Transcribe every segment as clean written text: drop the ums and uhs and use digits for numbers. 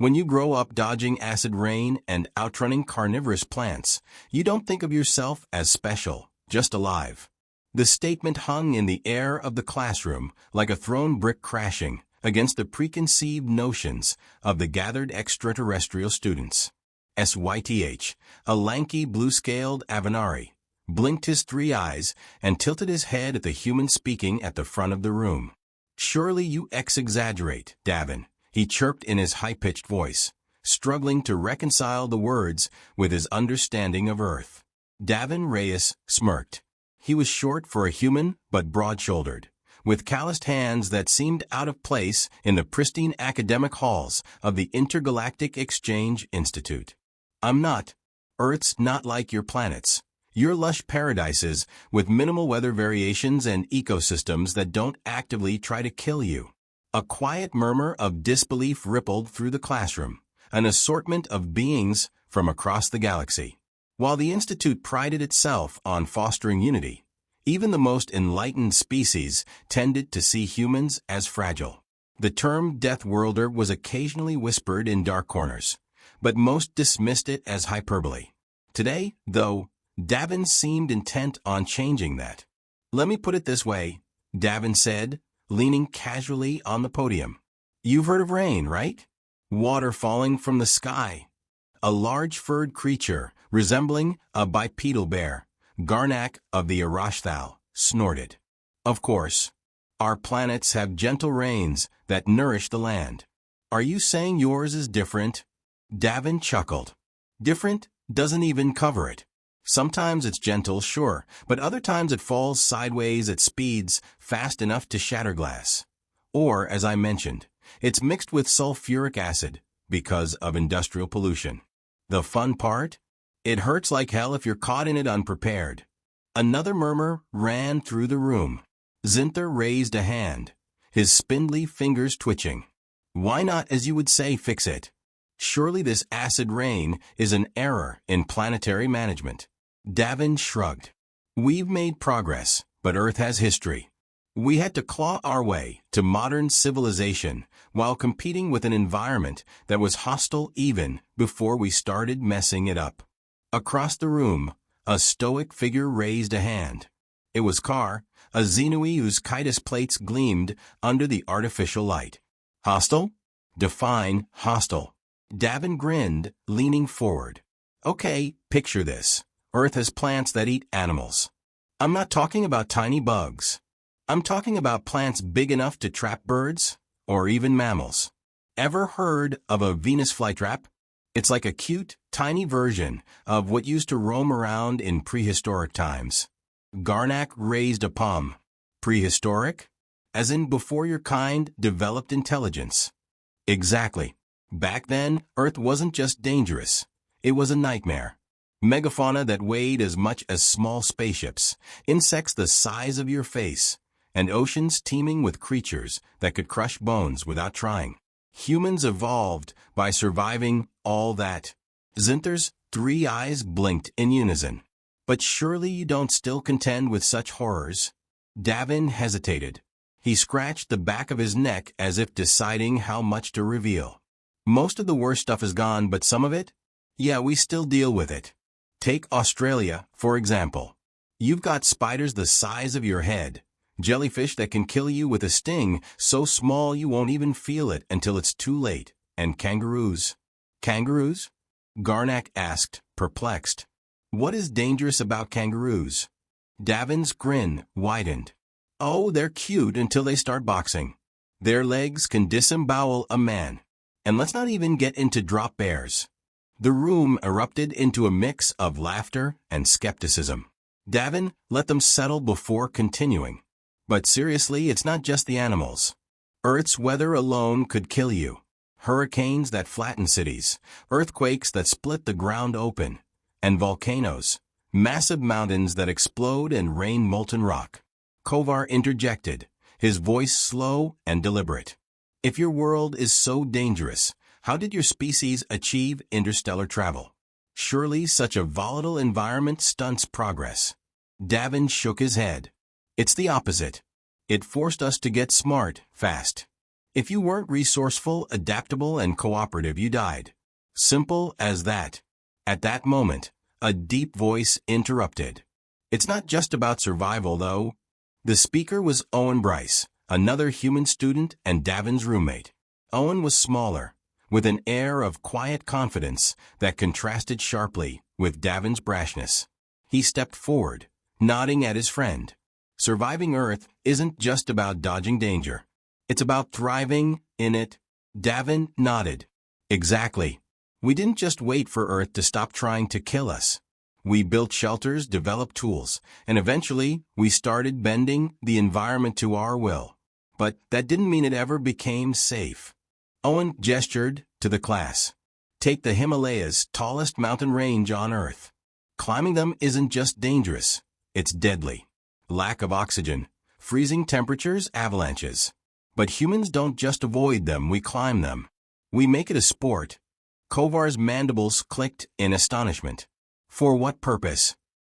When you grow up dodging acid rain and outrunning carnivorous plants, you don't think of yourself as special, just alive. The statement hung in the air of the classroom like a thrown brick crashing against the preconceived notions of the gathered extraterrestrial students. SYTH, a lanky blue-scaled Avenari, blinked his 3 eyes and tilted his head at the human speaking at the front of the room. "Surely you exaggerate, Davin," he chirped in his high-pitched voice, struggling to reconcile the words with his understanding of Earth. Davin Reyes smirked. He was short for a human, but broad-shouldered, with calloused hands that seemed out of place in the pristine academic halls of the Intergalactic Exchange Institute. "I'm not. Earth's not like your planets. You're lush paradises with minimal weather variations and ecosystems that don't actively try to kill you." A quiet murmur of disbelief rippled through the classroom, an assortment of beings from across the galaxy. While the Institute prided itself on fostering unity, even the most enlightened species tended to see humans as fragile. The term Deathworlder was occasionally whispered in dark corners, but most dismissed it as hyperbole. Today, though, Davin seemed intent on changing that. "Let me put it this way," Davin said, leaning casually on the podium. "You've heard of rain, right? Water falling from the sky." A large furred creature, resembling a bipedal bear, Garnak of the Arashthal, snorted. "Of course. Our planets have gentle rains that nourish the land. Are you saying yours is different?" Davin chuckled. "Different doesn't even cover it. Sometimes it's gentle, sure, but other times it falls sideways at speeds fast enough to shatter glass. Or, as I mentioned, it's mixed with sulfuric acid because of industrial pollution. The fun part? It hurts like hell if you're caught in it unprepared." Another murmur ran through the room. Zinther raised a hand, his spindly fingers twitching. "Why not, as you would say, fix it? Surely this acid rain is an error in planetary management." Davin shrugged. "We've made progress, but Earth has history. We had to claw our way to modern civilization while competing with an environment that was hostile even before we started messing it up." Across the room, a stoic figure raised a hand. It was Carr, a Xenui whose chitus plates gleamed under the artificial light. "Hostile? Define hostile." Davin grinned, leaning forward. "Okay, picture this. Earth has plants that eat animals. I'm not talking about tiny bugs. I'm talking about plants big enough to trap birds, or even mammals. Ever heard of a Venus flytrap? It's like a cute, tiny version of what used to roam around in prehistoric times." Garnak raised a palm. "Prehistoric? As in before your kind developed intelligence?" "Exactly. Back then, Earth wasn't just dangerous. It was a nightmare. Megafauna that weighed as much as small spaceships, insects the size of your face, and oceans teeming with creatures that could crush bones without trying. Humans evolved by surviving all that." Zinther's 3 eyes blinked in unison. "But surely you don't still contend with such horrors?" Davin hesitated. He scratched the back of his neck as if deciding how much to reveal. "Most of the worst stuff is gone, but some of it? Yeah, we still deal with it. Take Australia, for example. You've got spiders the size of your head, jellyfish that can kill you with a sting so small you won't even feel it until it's too late, and kangaroos." "Kangaroos?" Garnak asked, perplexed. "What is dangerous about kangaroos?" Davin's grin widened. "Oh, they're cute until they start boxing. Their legs can disembowel a man. And let's not even get into drop bears." The room erupted into a mix of laughter and skepticism. Davin let them settle before continuing. "But seriously, it's not just the animals. Earth's weather alone could kill you. Hurricanes that flatten cities, earthquakes that split the ground open, and volcanoes, massive mountains that explode and rain molten rock." Kovar interjected, his voice slow and deliberate. "If your world is so dangerous, how did your species achieve interstellar travel? Surely such a volatile environment stunts progress." Davin shook his head. "It's the opposite. It forced us to get smart, fast. If you weren't resourceful, adaptable, and cooperative, you died. Simple as that. At that moment, a deep voice interrupted. It's not just about survival, though. The speaker was Owen Bryce, another human student and Davin's roommate. Owen was smaller, with an air of quiet confidence that contrasted sharply with Davin's brashness. He stepped forward, nodding at his friend. Surviving Earth isn't just about dodging danger. It's about thriving in it. Davin nodded. Exactly. We didn't just wait for Earth to stop trying to kill us. We built shelters, developed tools, and eventually we started bending the environment to our will. But that didn't mean it ever became safe. Owen gestured to the class. Take the Himalayas, tallest mountain range on Earth. Climbing them isn't just dangerous, it's deadly. Lack of oxygen, freezing temperatures, avalanches. But humans don't just avoid them, we climb them. We make it a sport. Kovar's mandibles clicked in astonishment. For what purpose?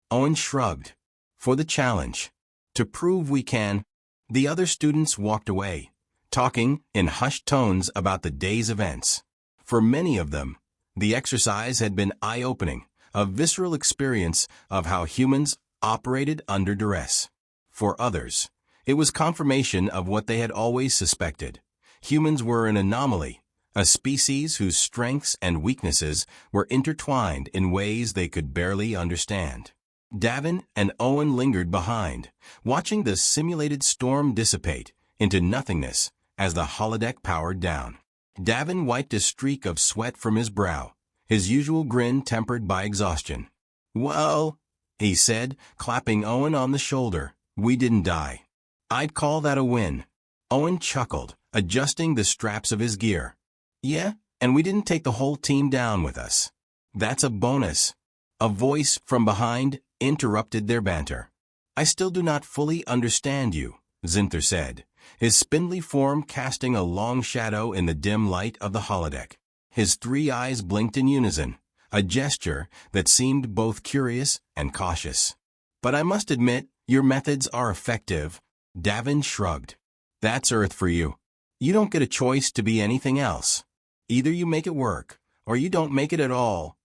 Owen shrugged. For the challenge. To prove we can. The other students walked away, talking in hushed tones about the day's events. For many of them, the exercise had been eye-opening, a visceral experience of how humans operated under duress. For others, it was confirmation of what they had always suspected. Humans were an anomaly, a species whose strengths and weaknesses were intertwined in ways they could barely understand. Davin and Owen lingered behind, watching the simulated storm dissipate into nothingness as the holodeck powered down. Davin wiped a streak of sweat from his brow, his usual grin tempered by exhaustion. Well, he said, clapping Owen on the shoulder, we didn't die. I'd call that a win. Owen chuckled, adjusting the straps of his gear. Yeah, and we didn't take the whole team down with us. That's a bonus. A voice from behind interrupted their banter. I still do not fully understand you, Zinther said, his spindly form casting a long shadow in the dim light of the holodeck. His 3 eyes blinked in unison, a gesture that seemed both curious and cautious. But I must admit, your methods are effective. Davin shrugged. That's Earth for you. You don't get a choice to be anything else. Either you make it work, or you don't make it at all.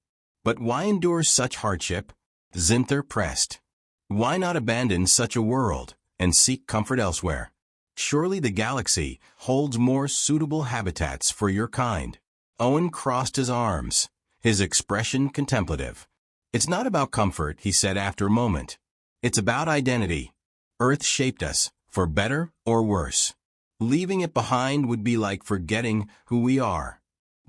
But why endure such hardship? Zinther pressed. Why not abandon such a world and seek comfort elsewhere? Surely the galaxy holds more suitable habitats for your kind. Owen crossed his arms, his expression contemplative. It's not about comfort, he said after a moment. It's about identity. Earth shaped us, for better or worse. Leaving it behind would be like forgetting who we are.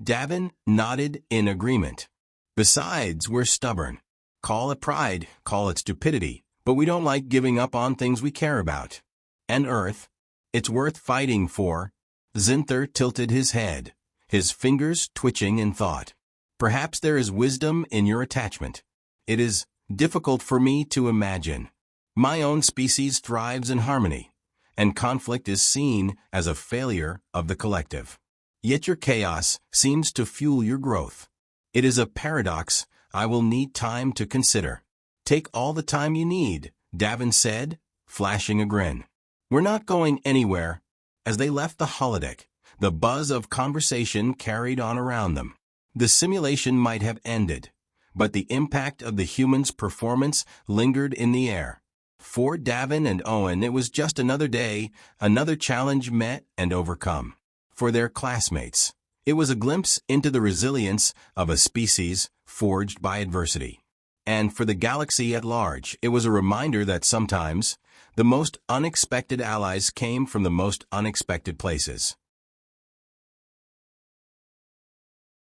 Davin nodded in agreement. Besides, we're stubborn. Call it pride, call it stupidity, but we don't like giving up on things we care about. And Earth, it's worth fighting for. Zinther tilted his head, his fingers twitching in thought. Perhaps there is wisdom in your attachment. It is difficult for me to imagine. My own species thrives in harmony, and conflict is seen as a failure of the collective. Yet your chaos seems to fuel your growth. It is a paradox I will need time to consider. Take all the time you need, Davin said, flashing a grin. We're not going anywhere. As they left the holodeck, the buzz of conversation carried on around them. The simulation might have ended, but the impact of the humans' performance lingered in the air. For Davin and Owen, it was just another day, another challenge met and overcome. For their classmates, it was a glimpse into the resilience of a species forged by adversity. And for the galaxy at large, it was a reminder that sometimes the most unexpected allies came from the most unexpected places.